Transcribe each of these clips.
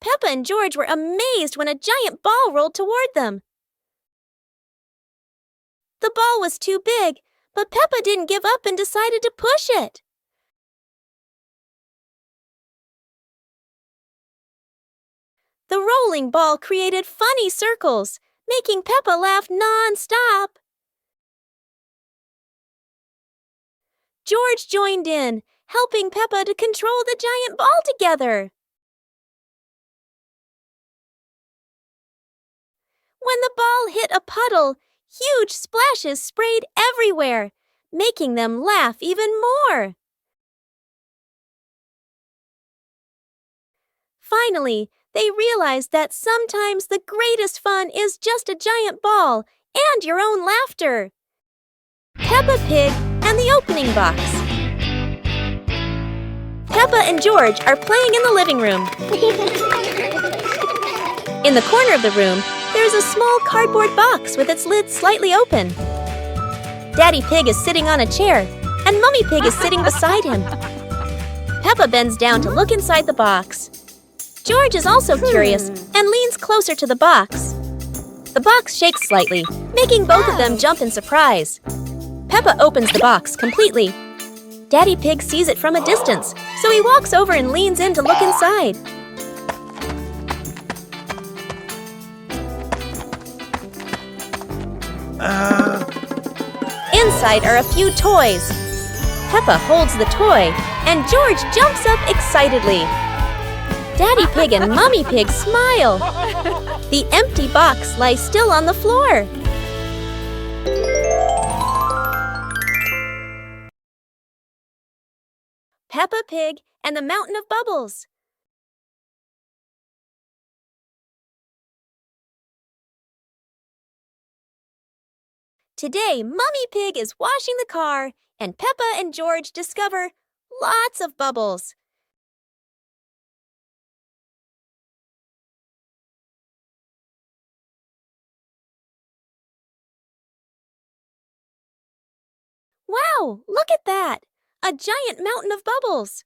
Peppa and George were amazed when a giant ball rolled toward them. The ball was too big, but Peppa didn't give up and decided to push it. The rolling ball created funny circles, making Peppa laugh non-stop. George joined in, helping Peppa to control the giant ball together. When the ball hit a puddle, huge splashes sprayed everywhere, making them laugh even more. Finally, they realized that sometimes the greatest fun is just a giant ball and your own laughter. Peppa Pig and the Opening Box. Peppa and George are playing in the living room. In the corner of the room, there's a small cardboard box with its lid slightly open. Daddy Pig is sitting on a chair, and Mummy Pig is sitting beside him. Peppa bends down to look inside the box. George is also curious and leans closer to the box. The box shakes slightly, making both of them jump in surprise. Peppa opens the box completely. Daddy Pig sees it from a distance, so he walks over and leans in to look inside. Inside are a few toys. Peppa holds the toy, and George jumps up excitedly. Daddy Pig and Mummy Pig smile. The empty box lies still on the floor. Peppa Pig and the Mountain of Bubbles. Today, Mummy Pig is washing the car, and Peppa and George discover lots of bubbles. Wow, look at that! A giant mountain of bubbles.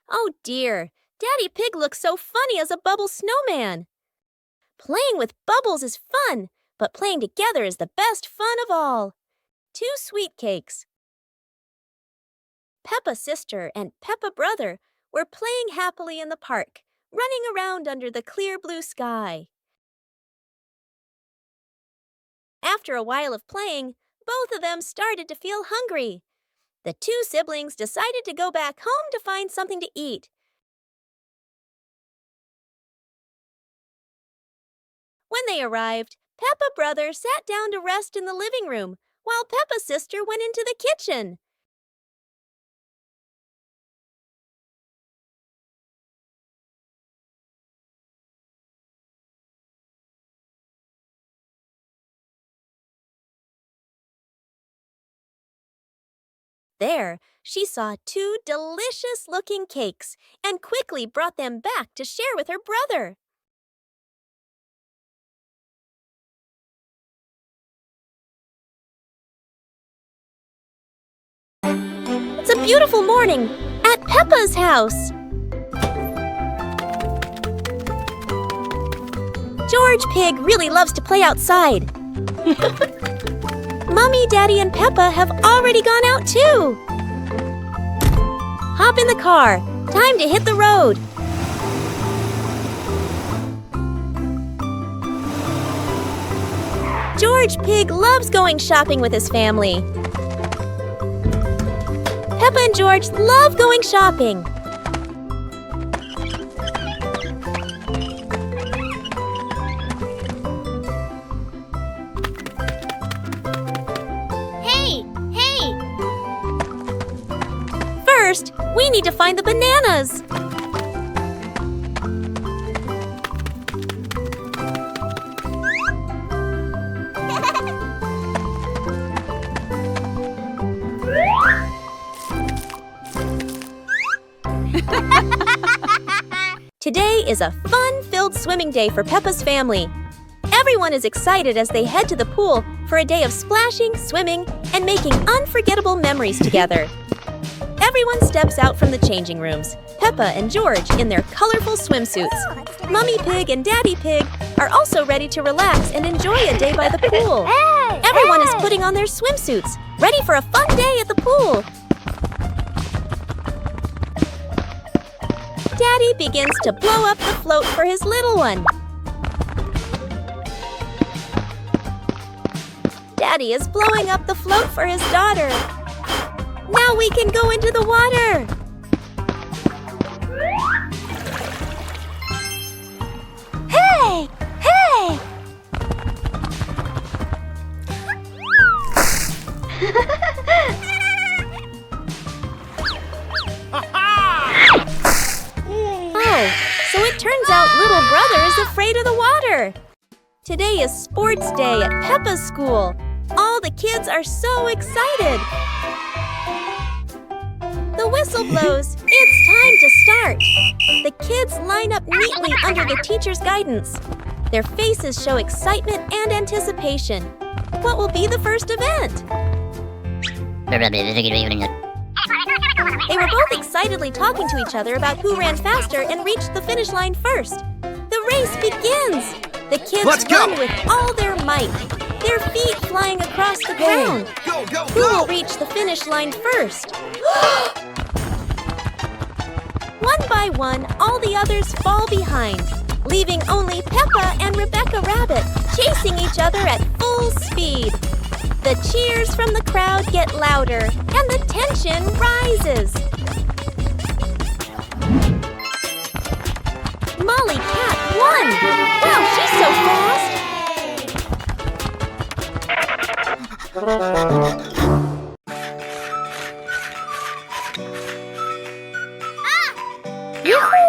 Oh dear, Daddy Pig looks so funny as a bubble snowman. Playing with bubbles is fun, but playing together is the best fun of all. 2 sweet cakes. Peppa's sister and Peppa brother were playing happily in the park, running around under the clear blue sky. After a while of playing, both of them started to feel hungry. The 2 siblings decided to go back home to find something to eat. When they arrived, Peppa brother sat down to rest in the living room, while Peppa's sister went into the kitchen. There, she saw 2 delicious-looking cakes and quickly brought them back to share with her brother. It's a beautiful morning at Peppa's house. George Pig really loves to play outside. Mummy, Daddy, and Peppa have already gone out too. Hop in the car. Time to hit the road. George Pig loves going shopping with his family. Peppa and George love going shopping. First, we need to find the bananas. Today is a fun-filled swimming day for Peppa's family. Everyone is excited as they head to the pool for a day of splashing, swimming, and making unforgettable memories together. Everyone steps out from the changing rooms, Peppa and George in their colorful swimsuits. Mummy Pig and Daddy Pig are also ready to relax and enjoy a day by the pool. Everyone is putting on their swimsuits, ready for a fun day at the pool. Daddy begins to blow up the float for his little one. Daddy is blowing up the float for his daughter. Now we can go into the water. Hey! Hey! Oh, so it turns out little brother is afraid of the water. Today is sports day at Peppa's school. All the kids are so excited. The whistle blows. It's time to start. The kids line up neatly under the teacher's guidance. Their faces show excitement and anticipation. What will be the first event? They were both excitedly talking to each other about who ran faster and reached the finish line first. The race begins. The kids run with all their might, their feet flying across the ground. Who will reach the finish line first? One by one, all the others fall behind, leaving only Peppa and Rebecca Rabbit chasing each other at full speed. The cheers from the crowd get louder, and the tension rises. Molly Cat won! Wow, she's so fast! Yoo-hoo!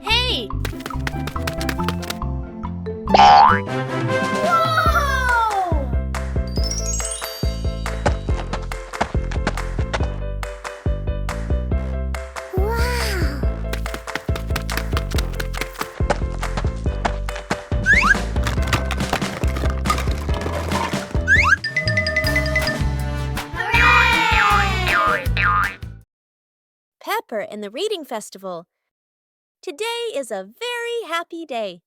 Hey! Whoa! Pepper and the Reading Festival. Today is a very happy day.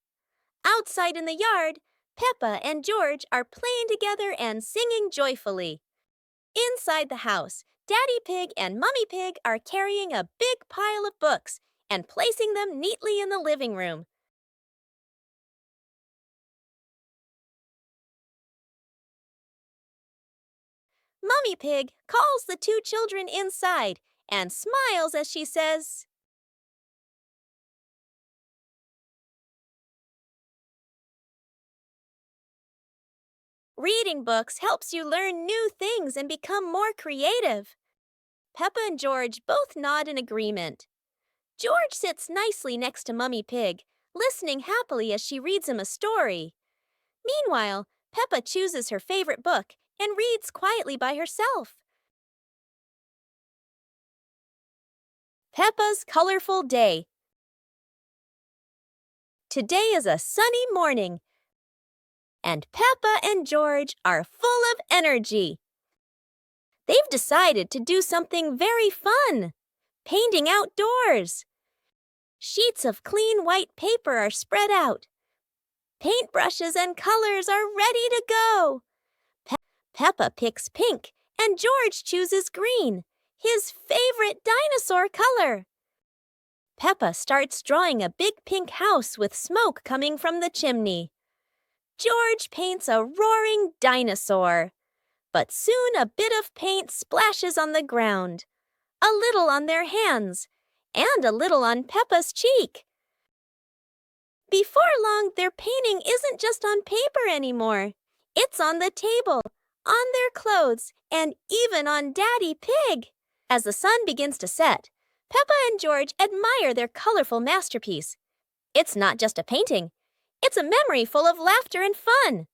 Outside in the yard, Peppa and George are playing together and singing joyfully. Inside the house, Daddy Pig and Mummy Pig are carrying a big pile of books and placing them neatly in the living room. Mummy Pig calls the two children inside and smiles as she says, "Reading books helps you learn new things and become more creative." Peppa and George both nod in agreement. George sits nicely next to Mummy Pig, listening happily as she reads him a story. Meanwhile, Peppa chooses her favorite book and reads quietly by herself. Peppa's colorful day. Today is a sunny morning, and Peppa and George are full of energy. They've decided to do something very fun, painting outdoors. Sheets of clean white paper are spread out. Paintbrushes and colors are ready to go. Peppa picks pink, and George chooses green, his favorite dinosaur color. Peppa starts drawing a big pink house with smoke coming from the chimney. George paints a roaring dinosaur. But soon a bit of paint splashes on the ground, a little on their hands, and a little on Peppa's cheek. Before long, their painting isn't just on paper anymore. It's on the table, on their clothes, and even on Daddy Pig. As the sun begins to set, Peppa and George admire their colorful masterpiece. It's not just a painting. It's a memory full of laughter and fun.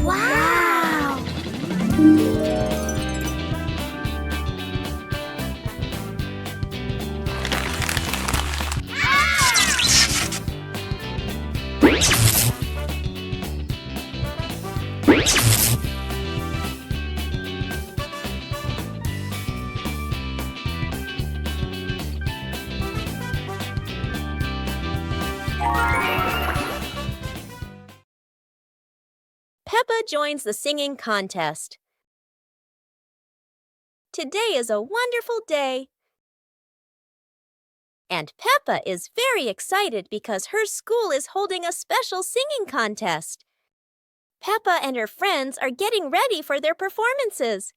Wow! Peppa joins the singing contest. Today is a wonderful day. And Peppa is very excited because her school is holding a special singing contest. Peppa and her friends are getting ready for their performances.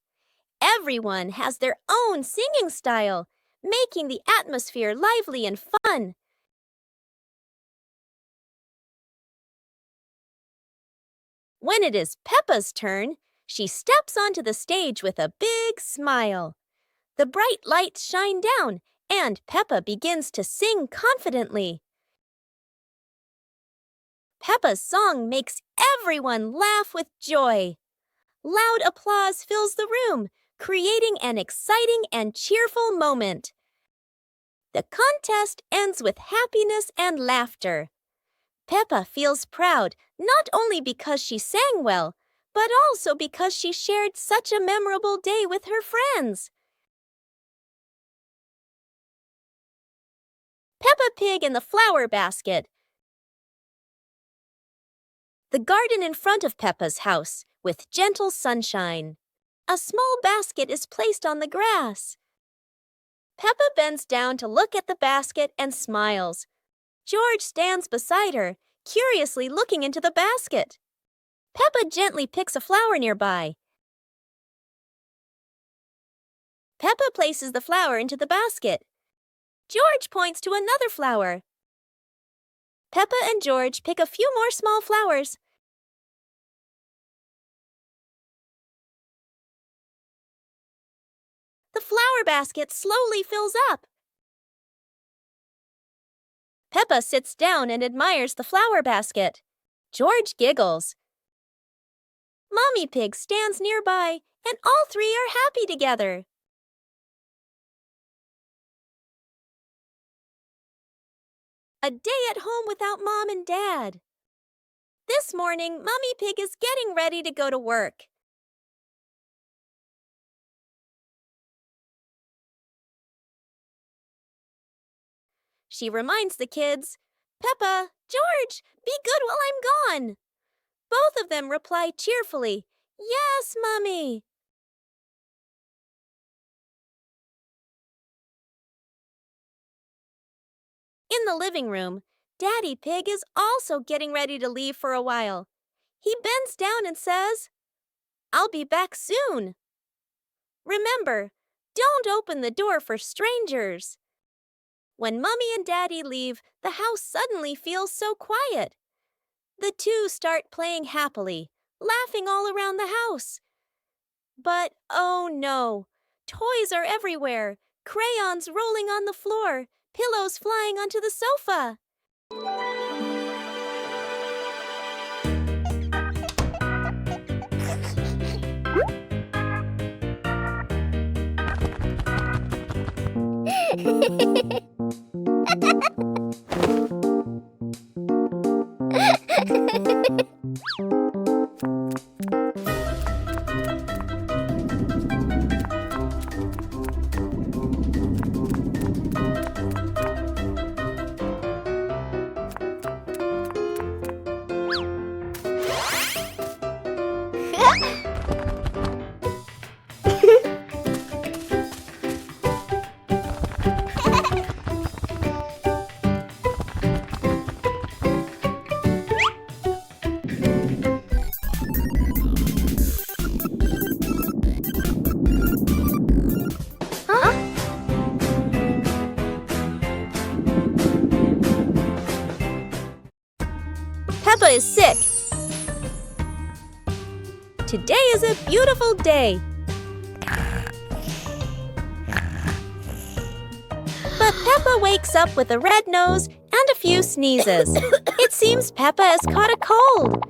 Everyone has their own singing style, making the atmosphere lively and fun. When it is Peppa's turn, she steps onto the stage with a big smile. The bright lights shine down, and Peppa begins to sing confidently. Peppa's song makes everyone laugh with joy. Loud applause fills the room, creating an exciting and cheerful moment. The contest ends with happiness and laughter. Peppa feels proud not only because she sang well, but also because she shared such a memorable day with her friends. Peppa Pig in the flower basket. The garden in front of Peppa's house, with gentle sunshine. A small basket is placed on the grass. Peppa bends down to look at the basket and smiles. George stands beside her, curiously looking into the basket. Peppa gently picks a flower nearby. Peppa places the flower into the basket. George points to another flower. Peppa and George pick a few more small flowers. The flower basket slowly fills up. Peppa sits down and admires the flower basket. George giggles. Mommy Pig stands nearby, and all three are happy together. A day at home without Mom and Dad. This morning, Mommy Pig is getting ready to go to work. She reminds the kids, "Peppa, George, be good while I'm gone." Both of them reply cheerfully, "Yes, Mommy." In the living room, Daddy Pig is also getting ready to leave for a while. He bends down and says, "I'll be back soon." Remember, don't open the door for strangers. When Mommy and Daddy leave, the house suddenly feels so quiet. The two start playing happily, laughing all around the house. But oh no, toys are everywhere, crayons rolling on the floor, pillows flying onto the sofa. Peppa is sick. Today is a beautiful day. But Peppa wakes up with a red nose and a few sneezes. It seems Peppa has caught a cold.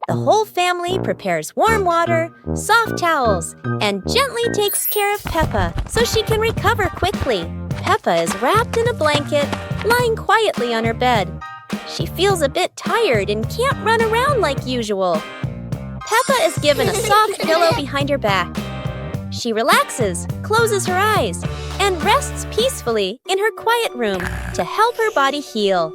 The whole family prepares warm water, soft towels, and gently takes care of Peppa so she can recover quickly. Peppa is wrapped in a blanket, lying quietly on her bed. She feels a bit tired and can't run around like usual. Peppa is given a soft pillow behind her back. She relaxes, closes her eyes, and rests peacefully in her quiet room to help her body heal.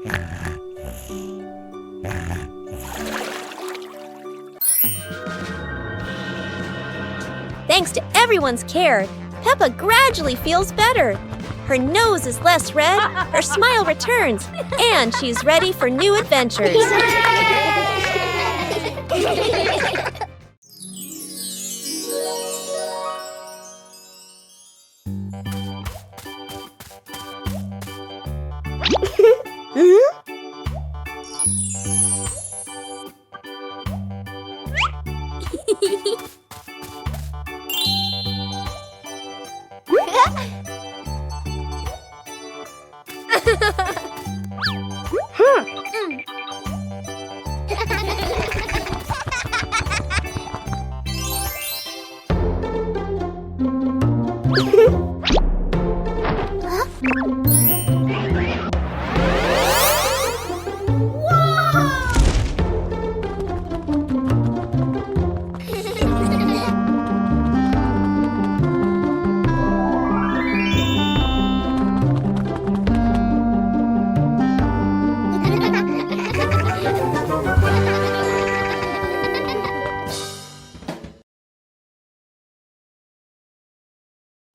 Thanks to everyone's care, Peppa gradually feels better. Her nose is less red, her smile returns, and she's ready for new adventures.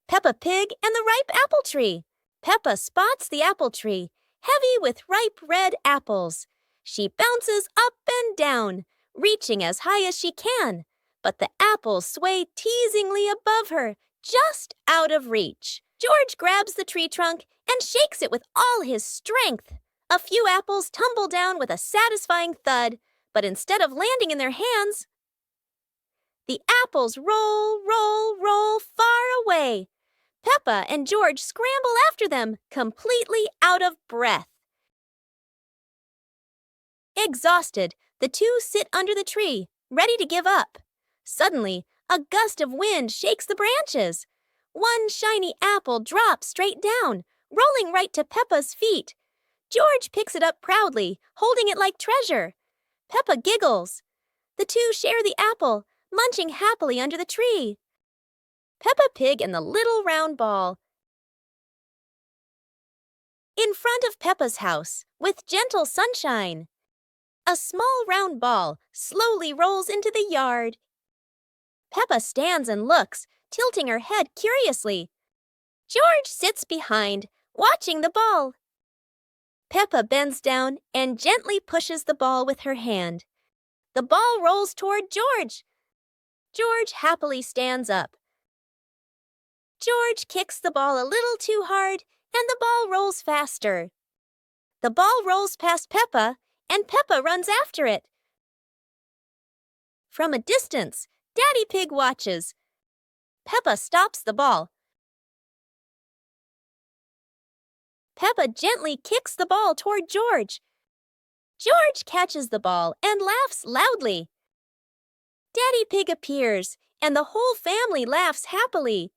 Peppa Pig and the ripe apple tree. Peppa spots the apple tree, heavy with ripe red apples. She bounces up and down, reaching as high as she can, but the apples sway teasingly above her, just out of reach. George grabs the tree trunk and shakes it with all his strength. A few apples tumble down with a satisfying thud, but instead of landing in their hands, the apples roll, roll, roll far away. Peppa and George scramble after them, completely out of breath. Exhausted, the two sit under the tree, ready to give up. Suddenly, a gust of wind shakes the branches. One shiny apple drops straight down, rolling right to Peppa's feet. George picks it up proudly, holding it like treasure. Peppa giggles. The two share the apple, munching happily under the tree. Peppa Pig and the little round ball. In front of Peppa's house, with gentle sunshine, a small round ball slowly rolls into the yard. Peppa stands and looks, tilting her head curiously. George sits behind, watching the ball. Peppa bends down and gently pushes the ball with her hand. The ball rolls toward George. George happily stands up. George kicks the ball a little too hard, and the ball rolls faster. The ball rolls past Peppa, and Peppa runs after it. From a distance, Daddy Pig watches. Peppa stops the ball. Peppa gently kicks the ball toward George. George catches the ball and laughs loudly. Daddy Pig appears, and the whole family laughs happily.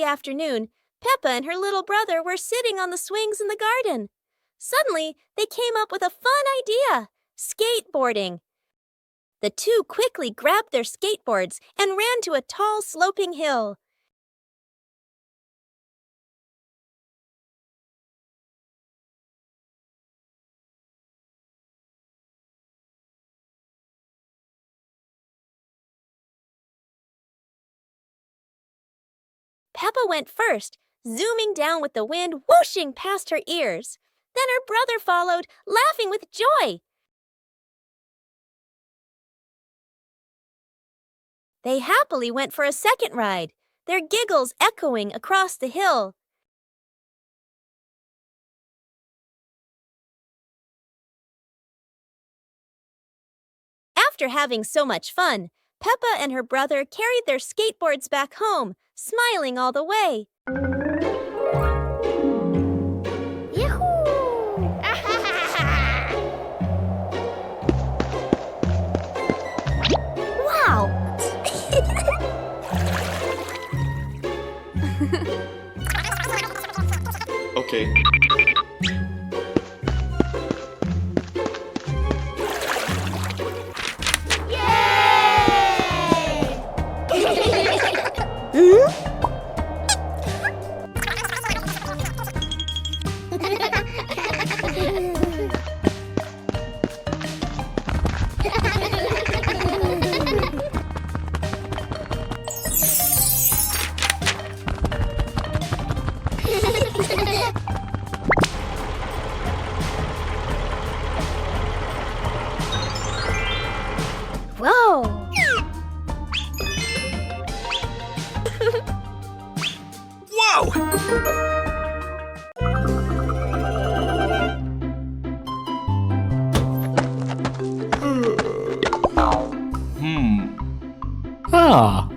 Afternoon, Peppa and her little brother were sitting on the swings in the garden. Suddenly, they came up with a fun idea: skateboarding. The two quickly grabbed their skateboards and ran to a tall, sloping hill. Peppa went first, zooming down with the wind whooshing past her ears. Then her brother followed, laughing with joy. They happily went for a second ride, their giggles echoing across the hill. After having so much fun, Peppa and her brother carried their skateboards back home, smiling all the way. Wow! Okay. Whoa! Ah.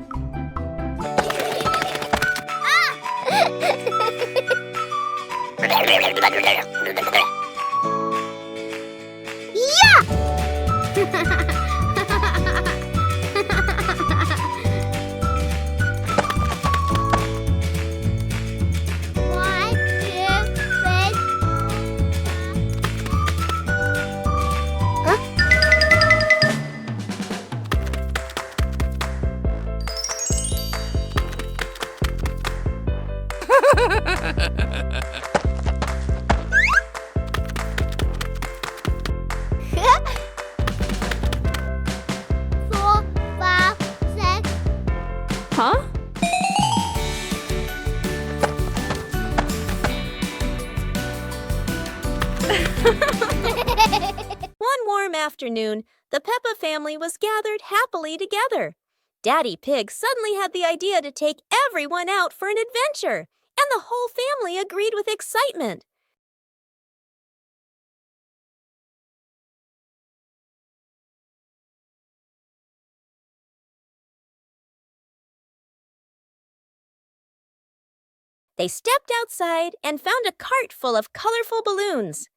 Huh? One warm afternoon, the Peppa family was gathered happily together. Daddy Pig suddenly had the idea to take everyone out for an adventure, and the whole family agreed with excitement. They stepped outside and found a cart full of colorful balloons.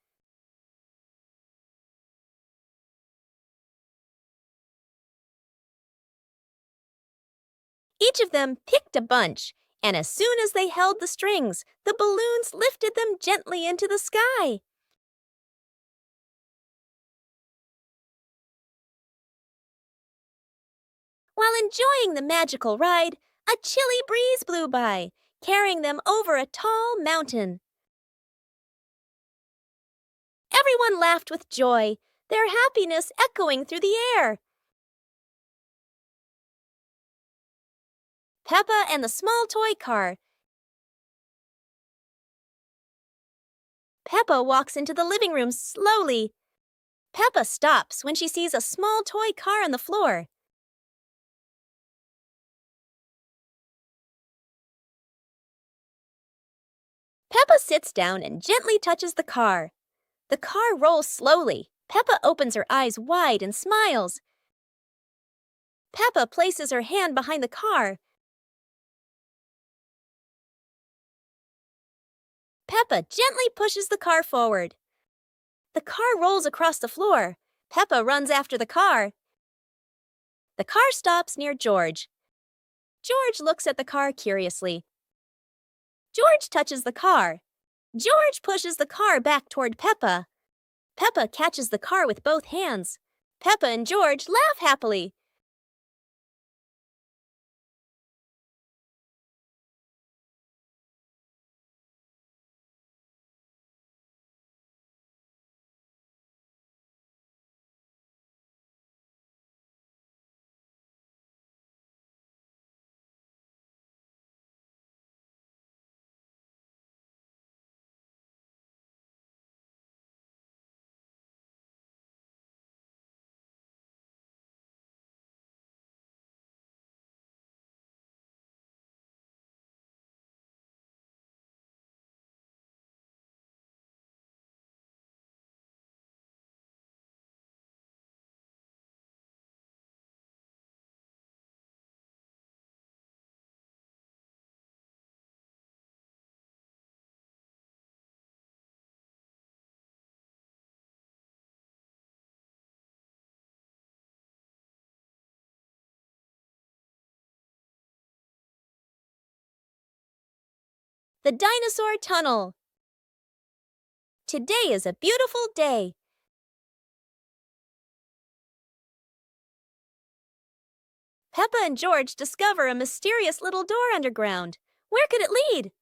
Each of them picked a bunch, and as soon as they held the strings, the balloons lifted them gently into the sky. While enjoying the magical ride, a chilly breeze blew by, carrying them over a tall mountain. Everyone laughed with joy, their happiness echoing through the air. Peppa and the small toy car. Peppa walks into the living room slowly. Peppa stops when she sees a small toy car on the floor. Peppa sits down and gently touches the car. The car rolls slowly. Peppa opens her eyes wide and smiles. Peppa places her hand behind the car. Peppa gently pushes the car forward. The car rolls across the floor. Peppa runs after the car. The car stops near George. George looks at the car curiously. George touches the car. George pushes the car back toward Peppa. Peppa catches the car with both hands. Peppa and George laugh happily. The dinosaur tunnel. Today is a beautiful day. Peppa and George discover a mysterious little door underground. Where could it lead?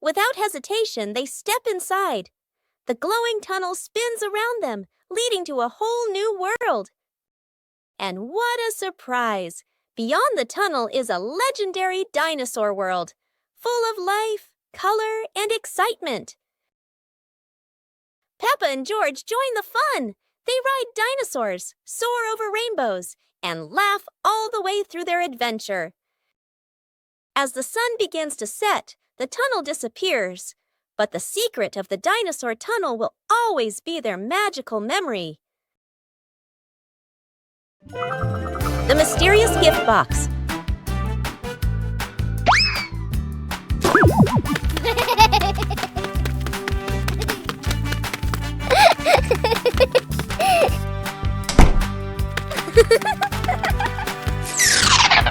Without hesitation, they step inside. The glowing tunnel spins around them, leading to a whole new world. And what a surprise! Beyond the tunnel is a legendary dinosaur world, full of life, color, and excitement. Peppa and George join the fun. They ride dinosaurs, soar over rainbows, and laugh all the way through their adventure. As the sun begins to set, the tunnel disappears, but the secret of the dinosaur tunnel will always be their magical memory. The mysterious gift box.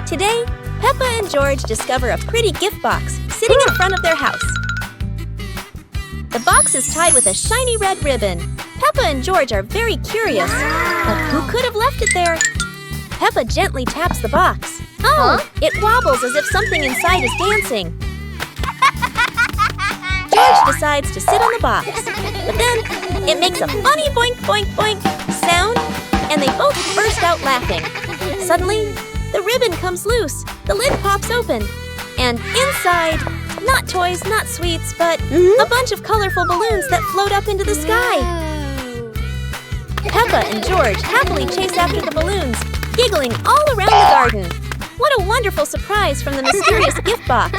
Today, Peppa and George discover a pretty gift box sitting in front of their house. The box is tied with a shiny red ribbon. Peppa and George are very curious, but who could have left it there? Peppa gently taps the box. Oh, it wobbles as if something inside is dancing. George decides to sit on the box, but then it makes a funny boink boink boink sound, and they both burst out laughing. Suddenly, the ribbon comes loose, the lid pops open, and inside, not toys, not sweets, but a bunch of colorful balloons that float up into the sky. Peppa and George happily chase after the balloons, giggling all around the garden. What a wonderful surprise from the mysterious gift box!